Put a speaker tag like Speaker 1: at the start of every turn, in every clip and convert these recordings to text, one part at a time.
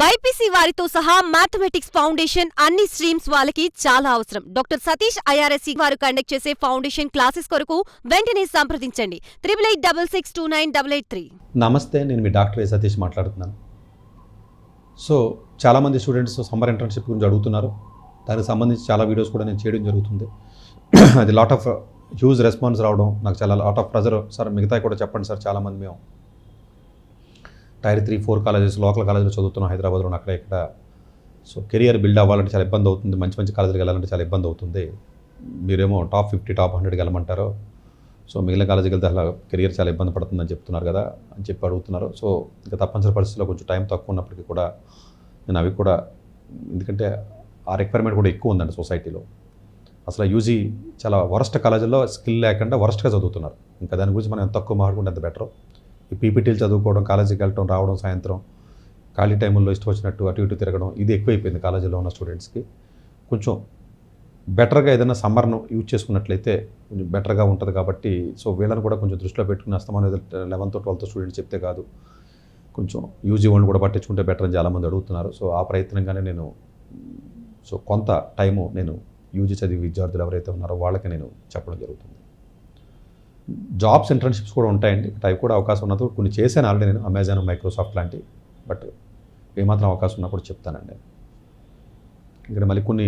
Speaker 1: BiPC వారితో సహా mathematics foundation అన్ని స్ట్రీమ్స్ వాళ్ళకి చాలా అవసరం. డాక్టర్ సతీష్ ఐఆర్ఎస్సి వారు కండక్ట్ చేసే ఫౌండేషన్ క్లాసెస్ కొరకు వెంటనే సంప్రదించండి 8886698883.
Speaker 2: నమస్తే, నేను మీ డాక్టర్ ఏ సతీష్ మాట్లాడుతున్నాను. సో చాలామంది స్టూడెంట్స్ సమ్మర్ ఇంటర్న్షిప్ గురించి అడుగుతున్నారు. దానికి సంబంధించి చాలా వీడియోస్ కూడా నేను చేయడం జరుగుతుంది. అది లాట్ ఆఫ్ హ్యూజ్ రెస్పాన్స్ రావడం, నాకు చాలా లాట్ ఆఫ్ ప్రెజర్. సార్ మిగతా కూడా చెప్పండి సార్, చాలామంది మేము టైర్ 3-4 కాలేజెస్, లోకల్ కాలేజీలో చదువుతున్నాం హైదరాబాద్లో అక్కడ ఇక్కడ. సో కెరియర్ బిల్డ్ అవ్వాలంటే చాలా ఇబ్బంది అవుతుంది, మంచి మంచి కాలేజీకి వెళ్ళాలంటే చాలా ఇబ్బంది అవుతుంది. మీరేమో టాప్ 50 టాప్ 100కి వెళ్ళమంటారు. సో మిగిలిన కాలేజీకి వెళ్తే అలా కెరియర్ చాలా ఇబ్బంది పడుతుందని చెప్తున్నారు కదా అని చెప్పి అడుగుతున్నారు. సో ఇంకా తప్పనిసరి పరిస్థితుల్లో కొంచెం టైం తక్కువ ఉన్నప్పటికీ కూడా నేను అవి కూడా, ఎందుకంటే ఆ రిక్వైర్మెంట్ కూడా ఎక్కువ ఉందండి సొసైటీలో. అసలు యూజీ చాలా వరస్ట్ కాలేజీల్లో స్కిల్ లేకుండా వరస్ట్గా చదువుతున్నారు. ఇంకా దాని గురించి మనం ఎంత తక్కువ మాట్లాడుకుంటే అంత బెటర్. ఈ పీపీటీలు చదువుకోవడం, కాలేజీకి వెళ్ళటం, రావడం, సాయంత్రం ఖాళీ టైంలో ఇష్టం వచ్చినట్టు అటు ఇటు తిరగడం, ఇది ఎక్కువైపోయింది కాలేజీలో ఉన్న స్టూడెంట్స్కి. కొంచెం బెటర్గా ఏదైనా సమ్మర్ను యూజ్ చేసుకున్నట్లయితే కొంచెం బెటర్గా ఉంటుంది కాబట్టి, సో వీళ్ళని కూడా కొంచెం దృష్టిలో పెట్టుకుని అస్తమానం 11th 12th స్టూడెంట్స్ చెప్తే కాదు, కొంచెం యూజీ వాళ్ళని కూడా పట్టించుకుంటే బెటర్ అని చాలామంది అడుగుతున్నారు. సో ఆ ప్రయత్నంగానే నేను కొంత టైము నేను యూజీ చదివి విద్యార్థులు ఎవరైతే ఉన్నారో వాళ్ళకి నేను చెప్పడం జరుగుతుంది. జాబ్స్, ఇంటర్న్షిప్స్ కూడా ఉంటాయండి. అవి కూడా అవకాశం ఉన్నప్పుడు కొన్ని చేశాను ఆల్రెడీ నేను, అమెజాన్, మైక్రోసాఫ్ట్ లాంటి. బట్ ఏమాత్రం అవకాశం ఉన్నా కూడా చెప్తానండి. ఇక్కడ మళ్ళీ కొన్ని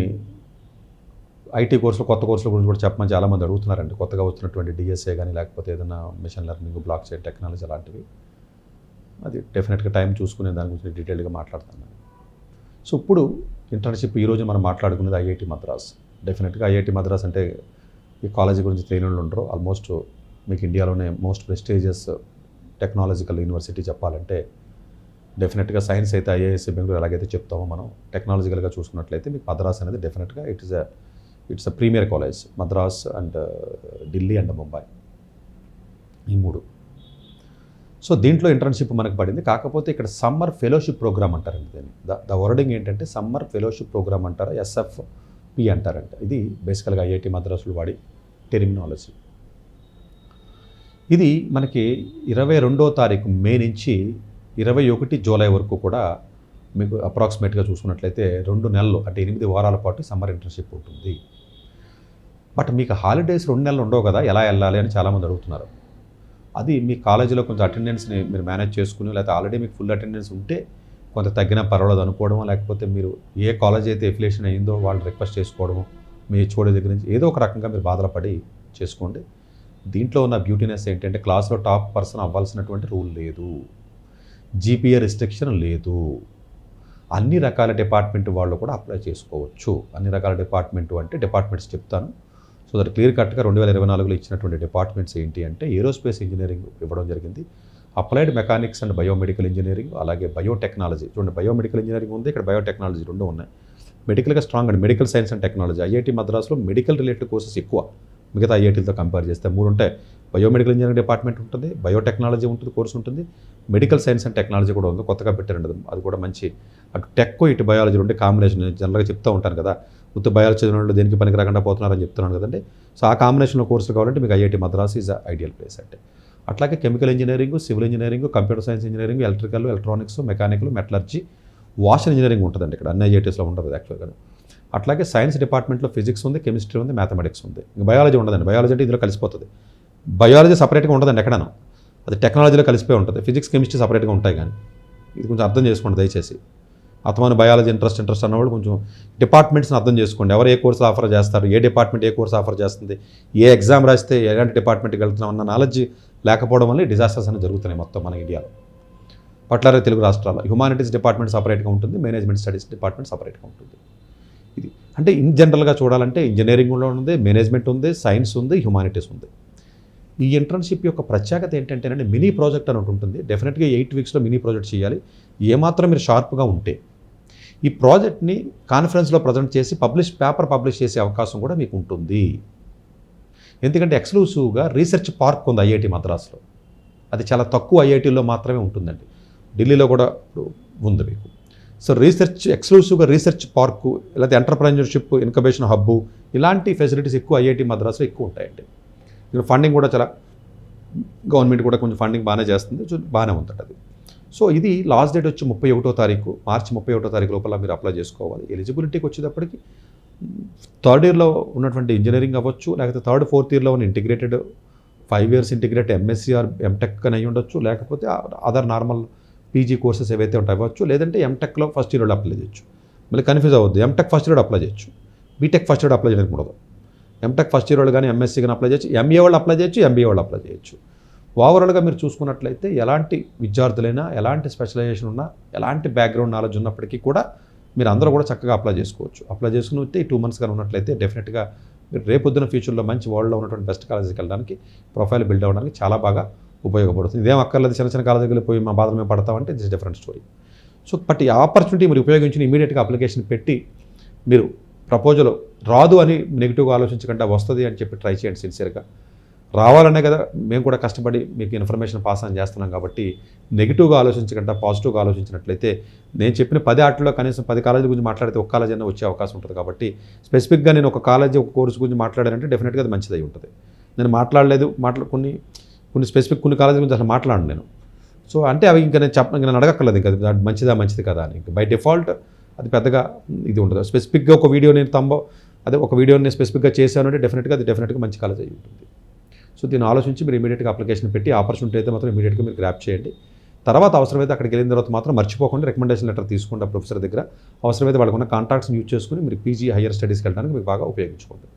Speaker 2: ఐటీ కోర్సులు, కొత్త కోర్సుల గురించి కూడా చెప్పమని చాలామంది అడుగుతున్నారండి. కొత్తగా వస్తున్నటువంటి డిఎస్ఏ కానీ, లేకపోతే ఏదైనా machine learning, blockchain technology అలాంటివి. అది డెఫినెట్గా టైం చూసుకునే దాని గురించి డీటెయిల్గా మాట్లాడుతాను. సో ఇప్పుడు ఇంటర్న్షిప్ ఈరోజు మనం మాట్లాడుకునేది ఐఐటి మద్రాస్. డెఫినెట్గా ఐఐటి మద్రాస్ అంటే ఈ కాలేజీ గురించి తెలియని వాళ్ళు ఉండరు. ఆల్మోస్ట్ మీకు ఇండియాలోనే మోస్ట్ ప్రెస్టీజియస్ టెక్నాలజికల్ యూనివర్సిటీ చెప్పాలంటే డెఫినెట్గా సైన్స్ అయితే ఐఐఎస్సి బెంగళూరు ఎలాగైతే చెప్తామో, మనం టెక్నాలజికల్గా చూసుకున్నట్లయితే మీకు మద్రాస్ అనేది డెఫినెట్గా it's a premier college. Madras and Delhi and Mumbai, ఈ మూడు. సో దీంట్లో ఇంటర్న్షిప్ మనకు పడింది. కాకపోతే ఇక్కడ సమ్మర్ ఫెలోషిప్ ప్రోగ్రామ్ అంటారండి దీన్ని. ద వర్డింగ్ ఏంటంటే సమ్మర్ ఫెలోషిప్ ప్రోగ్రామ్ అంటారు, ఎస్ఎఫ్పి అంటారంట. ఇది బేసికల్గా ఐఐటి మద్రాసులో వాడి టెర్మినాలజీ. ఇది మనకి 22వ తారీఖు మే నుంచి 21 జూలై వరకు కూడా మీకు అప్రాక్సిమేట్గా చూసుకున్నట్లయితే 2 నెలలు, అంటే 8 వారాల పాటు సమ్మర్ ఇంటర్న్షిప్ ఉంటుంది. బట్ మీకు హాలిడేస్ 2 నెలలు ఉండవు కదా, ఎలా వెళ్ళాలి అని చాలామంది అడుగుతున్నారు. అది మీ కాలేజీలో కొంచెం అటెండెన్స్ని మీరు మేనేజ్ చేసుకుని, లేకపోతే ఆల్రెడీ మీకు ఫుల్ అటెండెన్స్ ఉంటే కొంత తగ్గినా పర్వాలేదు అనుకోవడం, లేకపోతే మీరు ఏ కాలేజ్ అయితే ఎఫిలియేషన్ అయ్యిందో వాళ్ళు రిక్వెస్ట్ చేసుకోవడము, మీ హెచ్ఓడి దగ్గర నుంచి ఏదో ఒక రకంగా మీరు బాధలు పడి చేసుకోండి. దీంట్లో ఉన్న బ్యూటీనెస్ ఏంటంటే క్లాస్లో టాప్ పర్సన్ అవ్వాల్సినటువంటి రూల్ లేదు, జీపీఏ రిస్ట్రిక్షన్ లేదు. అన్ని రకాల డిపార్ట్మెంట్ వాళ్ళు కూడా అప్లై చేసుకోవచ్చు. అన్ని రకాల డిపార్ట్మెంట్ అంటే డిపార్ట్మెంట్స్ చెప్తాను. సో దట్ క్లియర్ కట్గా 2024లో ఇచ్చినటువంటి డిపార్ట్మెంట్స్ ఏంటి అంటే ఏరోస్పేస్ ఇంజనీరింగ్ ఇవ్వడం జరిగింది, applied mechanics and biomedical engineering, అలాగే బయోటెక్నాలజీ. చూడండి, బయోమెడికల్ ఇంజనీరింగ్ ఉంది, ఇక్కడ బయోటెక్నాలజీ రెండు ఉన్నాయి. మెడికల్గా strong and medical science and technology. IIT మద్రాసులో మెడికల్ రిలేటెడ్ కోర్సెస్ ఎక్కువ మిగతా ఐఐటీలతో కంపేర్ చేస్తే. 3 ఉంటాయి. బయోమెడికల్ ఇంజనీరింగ్ డిపార్ట్మెంట్ ఉంటుంది, బయోటెక్నాలజీ ఉంటుంది, కోర్సు ఉంటుంది, మెడికల్ సైన్స్ అండ్ టెక్నాలజీ కూడా ఉంది, కొత్తగా పెట్టారండి. అది కూడా మంచి, అటు టెక్ ఇటు బయాలజీ ఉంటే కాంబినేషన్. జనరల్గా చెప్తూ ఉంటాను కదా, ఉత్త బయాలజీ చదివిన వాళ్ళు దేనికి పనికి రాకుండా పోతున్నారని చెప్తున్నాను కదండి. సో ఆ కాంబినేషన్లో కోర్సులు కావాలంటే మీకు IIT Madras is ideal place అంటే. అట్లాగే chemical engineering, civil engineering, computer science engineering, electrical, electronics, mechanical, metallurgy, wash engineering ఉంటుందండి ఇక్కడ. అన్ని ఐఐటీస్లో ఉంటుంది యాక్చువల్గా. అట్లాగే సైన్స్ డిపార్ట్మెంట్లో ఫిజిక్స్ ఉంది, కెమిస్ట్రీ ఉంది, మ్యాథమెటిక్స్ ఉంది. ఇంకా బయాలజీ ఉండదండి. బయాలజీ అంటే ఇందులో కలిసిపోతుంది. బయాలజీ సపరేట్గా ఉండదండి ఎక్కడైనా, అది టెక్నాలజీలో కలిసిపోయి ఉంటుంది. ఫిజిక్స్, కెమిస్ట్రీ సపరేట్గా ఉంటాయి. కానీ ఇది కొంచెం అర్థం చేసుకోండి దయచేసి. అతమని బయాలజీ ఇంట్రెస్ట్ అన్నవాళ్ళు కొంచెం డిపార్ట్మెంట్స్ని అర్థం చేసుకోండి. ఎవరు ఏ కోర్సులు ఆఫర్ చేస్తారు, ఏ డిపార్ట్మెంట్ ఏ కోర్సు ఆఫర్ చేస్తుంది, ఏ ఎగ్జామ్ రాస్తే ఎలాంటి డిపార్ట్మెంట్కి వెళ్తున్నాం అన్న నాలెడ్జ్ లేకపోవడం వల్ల డిజాస్టర్స్ అనేవి జరుగుతున్నాయి మొత్తం మన ఇండియాలో. పట్లారే తెలుగు రాష్ట్రాల్లో హ్యుమానిటీస్ డిపార్ట్మెంట్ సపరేట్గా ఉంటుంది, మేనేజ్మెంట్ స్టడీస్ డిపార్ట్మెంట్ సపరేట్గా ఉంటుంది. ఇది అంటే ఇన్ జనరల్గా చూడాలంటే ఇంజనీరింగ్లో ఉంది, మేనేజ్మెంట్ ఉంది, సైన్స్ ఉంది, హ్యుమానిటీస్ ఉంది. ఈ ఇంటర్న్షిప్ యొక్క ప్రత్యేకత ఏంటంటేనండి మినీ ప్రాజెక్ట్ అని ఉంటుంది. డెఫినెట్గా 8 వీక్స్లో మినీ ప్రాజెక్ట్ చేయాలి. ఏమాత్రం మీరు షార్ప్గా ఉంటే ఈ ప్రాజెక్ట్ని కాన్ఫరెన్స్లో ప్రజెంట్ చేసి పేపర్ పబ్లిష్ చేసే అవకాశం కూడా మీకు ఉంటుంది. ఎందుకంటే ఎక్స్క్లూసివ్గా రీసెర్చ్ పార్క్ ఉంది ఐఐటి మద్రాస్లో. అది చాలా తక్కువ ఐఐటీల్లో మాత్రమే ఉంటుందండి. ఢిల్లీలో కూడా ఉంది మీకు. సో ఎక్స్క్లూసివ్గా రీసెర్చ్ పార్కు, లేకపోతే ఎంటర్ప్రెన్యూర్షిప్ ఇన్క్యుబేషన్ హబ్బు, ఇలాంటి ఫెసిలిటీస్ ఎక్కువ ఐఐటి మద్రాస్లో ఎక్కువ ఉంటాయండి. ఫండింగ్ కూడా చాలా, గవర్నమెంట్ కూడా కొంచెం ఫండింగ్ బాగానే చేస్తుంది, బాగానే ఉంటుంది అది. సో ఇది లాస్ట్ డేట్ వచ్చి 31వ తారీఖు, మార్చి 31వ తారీఖు లోపల మీరు అప్లై చేసుకోవాలి. ఎలిజిబిలిటీకి వచ్చేటప్పటికి థర్డ్ ఇయర్లో ఉన్నటువంటి ఇంజనీరింగ్ అవ్వచ్చు, లేకపోతే థర్డ్ ఫోర్త్ ఇయర్లో ఉన్న integrated 5 years integrated MSc or MTech అని అయి ఉండొచ్చు, లేకపోతే అదర్ నార్మల్ పీజీ కోర్సెస్ ఏవైతే ఉంటాయి అవ్వచ్చు, లేదంటే ఎంటెక్లో ఫస్ట్ ఇయర్లో అప్లై చేయొచ్చు. మళ్ళీ కన్ఫ్యూజ్ అవ్వద్దు, ఎంటెక్ ఫస్ట్ ఇయర్ అప్లై చేయొచ్చు, బీటెక్ ఫస్ట్ ఇయర్ అప్లై చేయడానికి ఉండదు. ఎంటెక్ ఫస్ట్ ఇయర్ వాళ్ళు కానీ ఎంఎస్సీ కానీ అప్లై చేయొచ్చు, ఎంఏ వాళ్ళు అప్లై చేయొచ్చు, ఎంబీఏ వాళ్ళు అప్లై చేయొచ్చు. ఓవరాల్గా మీరు చూసుకున్నట్లయితే ఎలాంటి విద్యార్థులైనా, ఎలాంటి స్పెషలైజేషన్ ఉన్నా, ఎలాంటి బ్యాక్గ్రౌండ్ నాలెడ్జ్ ఉన్నప్పటికీ కూడా మీరు అందరూ కూడా చక్కగా అప్లై చేసుకోవచ్చు. అప్లై చేసుకుని వస్తే 2 months కానీ ఉన్నట్లయితే డెఫినెట్గా మీరు రేపొద్దున ఫ్యూచర్లో మంచి వరల్డ్లో ఉన్నటువంటి బెస్ట్ కాలేజీకి వెళ్ళడానికి, ప్రొఫైల్ బిల్డ్ అవ్వడానికి చాలా బాగా ఉపయోగపడుతుంది. ఇదేం అక్కర్లేదు చిన్న చిన్న కాలేజీకి వెళ్ళిపోయి మా బాధలు మేము పడతామంటే it's different story. So but ఈ ఆపర్చునిటీ మీరు ఉపయోగించి ఇమీడియట్గా అప్లికేషన్ పెట్టి మీరు ప్రపోజల్ రాదు అని నెగిటివ్గా ఆలోచించకుండా వస్తుంది అని చెప్పి ట్రై చేయండి సిన్సియర్గా. రావాలనే కదా మేము కూడా కష్టపడి మీకు ఇన్ఫర్మేషన్ పాస్ ఆన్ చేస్తున్నాం కాబట్టి నెగిటివ్గా ఆలోచించకుండా పాజిటివ్గా ఆలోచించినట్లయితే నేను చెప్పిన 10 ఆటల్లో కనీసం 10 కాలేజీ గురించి మాట్లాడితే ఒక కాలేజీ అయినా వచ్చే అవకాశం ఉంటుంది. కాబట్టి స్పెసిఫిక్గా నేను ఒక కాలేజీ ఒక కోర్సు గురించి మాట్లాడానంటే డెఫినెట్గా అది మంచిదై ఉంటుంది. నేను మాట్లాడలేదు, కొన్ని స్పెసిఫిక్ కొన్ని కాలేజీ గురించి అసలు మాట్లాడను నేను. సో అంటే అవి ఇంకా నేను అడగక్కర్లేదు, ఇంకా అది మంచిది కాదా అని. బై డిఫాల్ట్ అది పెద్దగా ఇది ఉండదు. స్పెసిఫిక్గా ఒక వీడియో నేను ఒక వీడియోని స్పెసిఫిక్గా చేశాను అంటే డెఫినెట్గా మంచి కాలేజ్ అయి ఉంటుంది. సో దీన్ని ఆలోచించి మీరు ఇమీడియట్గా అప్లికేషన్ పెట్టి ఆపర్చునిటీ అయితే మాత్రం ఇమీడియట్గా మీరు గ్రాప్ చేయండి. తర్వాత అవసరమైతే అక్కడికి వెళ్ళిన తర్వాత మాత్రం మర్చిపోకుండా రికమెండేషన్ లెటర్ తీసుకోండి ప్రొఫెసర్ దగ్గర. అవసరమైతే వాళ్ళకు ఉన్న కాంటాక్ట్స్ని యూజ్ చేసుకుని మీరు పీజీ హయ్యర్ స్టడీస్కి వెళ్ళడానికి మీకు బాగా ఉపయోగించుకోండి.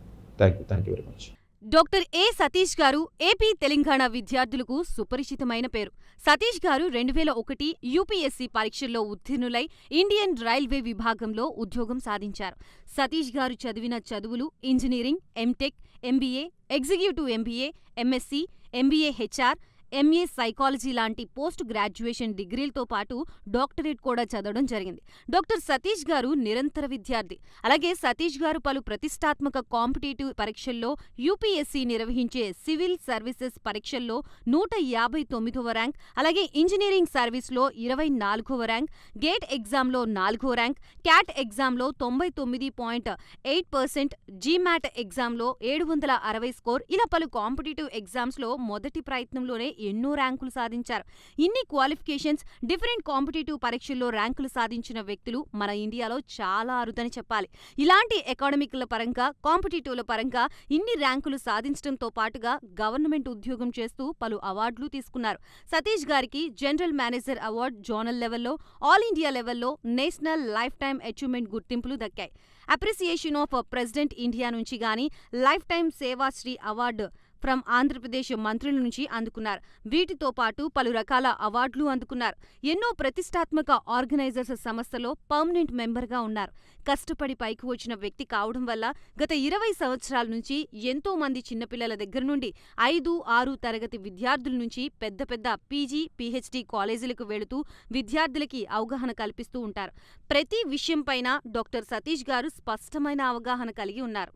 Speaker 2: Thank you very much.
Speaker 1: Doctor ఏ సతీష్ గారు ఏపీ తెలంగాణ విద్యార్థులకు సుపరిచితమైన పేరు. సతీష్ గారు 2001 యూపీఎస్సీ పరీక్షల్లో ఉత్తీర్ణులై ఇండియన్ రైల్వే విభాగంలో ఉద్యోగం సాధించారు. సతీష్ గారు చదివిన చదువులు engineering, MTech, MBA, executive MBA, MSc, MBA HR, MA psychology లాంటి పోస్ట్ గ్రాడ్యుయేషన్ డిగ్రీలతో పాటు డాక్టరేట్ కూడా చదవడం జరిగింది. డాక్టర్ సతీష్ గారు నిరంతర విద్యార్థి. అలాగే సతీష్ గారు పలు ప్రతిష్టాత్మక కాంపిటేటివ్ పరీక్షల్లో యూపీఎస్సీ నిర్వహించే సివిల్ సర్వీసెస్ పరీక్షల్లో 159వ ర్యాంక్, అలాగే ఇంజనీరింగ్ సర్వీస్లో 24వ ర్యాంక్, గేట్ ఎగ్జామ్లో 4వ ర్యాంక్, క్యాట్ ఎగ్జామ్లో 99.8%, జీమాట్ ఎగ్జామ్లో 760 స్కోర్, ఇలా పలు కాంపిటేటివ్ ఎగ్జామ్స్లో మొదటి ప్రయత్నంలోనే ఎన్నో ర్యాంకులు సాధించారు. ఇన్ని క్వాలిఫికేషన్స్, డిఫరెంట్ కాంపిటేటివ్ పరీక్షల్లో ర్యాంకులు సాధించిన వ్యక్తులు మన ఇండియాలో చాలా అరుదని చెప్పాలి. ఇలాంటి అకాడమిక్ల పరంగా, కాంపిటేటివ్ల పరంగా ఇన్ని ర్యాంకులు సాధించడంతో పాటుగా గవర్నమెంట్ ఉద్యోగం చేస్తూ పలు అవార్డులు తీసుకున్నారు. సతీష్ గారికి జనరల్ మేనేజర్ అవార్డు జోనల్ లెవెల్లో, ఆల్ ఇండియా లెవెల్లో, నేషనల్ లైఫ్ టైమ్ అచీవ్మెంట్ గుర్తింపులు దక్కాయి. అప్రిసియేషన్ ఆఫ్ ప్రెసిడెంట్ ఇండియా నుంచి గానీ lifetime Sevashri award from Andhra Pradesh మంత్రుల నుంచి అందుకున్నారు. వీటితో పాటు పలు రకాల అవార్డులు అందుకున్నారు. ఎన్నో ప్రతిష్టాత్మక ఆర్గనైజర్స్ సంస్థలో పర్మనెంట్ మెంబర్గా ఉన్నారు. కష్టపడి పైకి వచ్చిన వ్యక్తి కావడం వల్ల గత 20 సంవత్సరాల నుంచి ఎంతో మంది చిన్నపిల్లల దగ్గర నుండి 5, 6 తరగతి విద్యార్థుల నుంచి పెద్ద పెద్ద పీజీ, పీహెచ్డీ కాలేజీలకు వెళుతూ విద్యార్థులకి అవగాహన కల్పిస్తూ ఉంటారు. ప్రతి విషయంపైన డాక్టర్ సతీష్ గారు స్పష్టమైన అవగాహన కలిగి ఉన్నారు.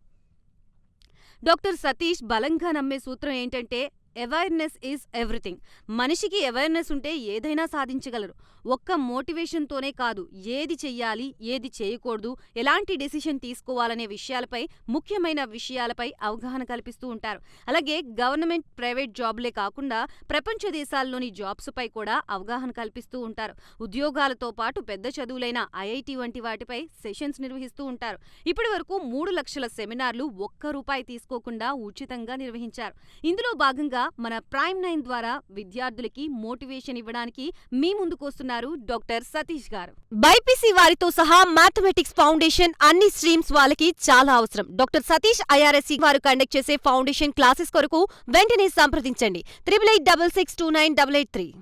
Speaker 1: డాక్టర్ సతీష్ బలంగా నమ్మే సూత్రం ఏంటంటే అవేర్నెస్ ఈజ్ ఎవ్రీథింగ్. మనిషికి అవేర్నెస్ ఉంటే ఏదైనా సాధించగలరు. ఒక్క మోటివేషన్తోనే కాదు, ఏది చెయ్యాలి, ఏది చేయకూడదు, ఎలాంటి డెసిషన్ తీసుకోవాలనే విషయాలపై, ముఖ్యమైన విషయాలపై అవగాహన కల్పిస్తూ ఉంటారు. అలాగే గవర్నమెంట్, ప్రైవేట్ జాబ్లే కాకుండా ప్రపంచ దేశాల్లోని జాబ్స్పై కూడా అవగాహన కల్పిస్తూ ఉంటారు. ఉద్యోగాలతో పాటు పెద్ద చదువులైన ఐఐటి వంటి వాటిపై సెషన్స్ నిర్వహిస్తూ ఉంటారు. ఇప్పటి వరకు 3 లక్షల సెమినార్లు ₹1 తీసుకోకుండా ఉచితంగా నిర్వహించారు. ఇందులో భాగంగా మన ప్రైమ్ 9 ద్వారా విద్యార్థులకి మోటివేషన్ ఇవ్వడానికి మీ ముందుకొస్తున్నారు డాక్టర్ సతీష్ గారు. బైపీసీ వారితో సహా మ్యాథమెటిక్స్ ఫౌండేషన్ అన్ని స్ట్రీమ్స్ వాళ్ళకి చాలా అవసరం. డాక్టర్ సతీష్ ఐఆర్ఎస్సీ వారు కండక్ట్ చేసే ఫౌండేషన్ క్లాసెస్ కొరకు వెంటనే సంప్రదించండి 8886629883.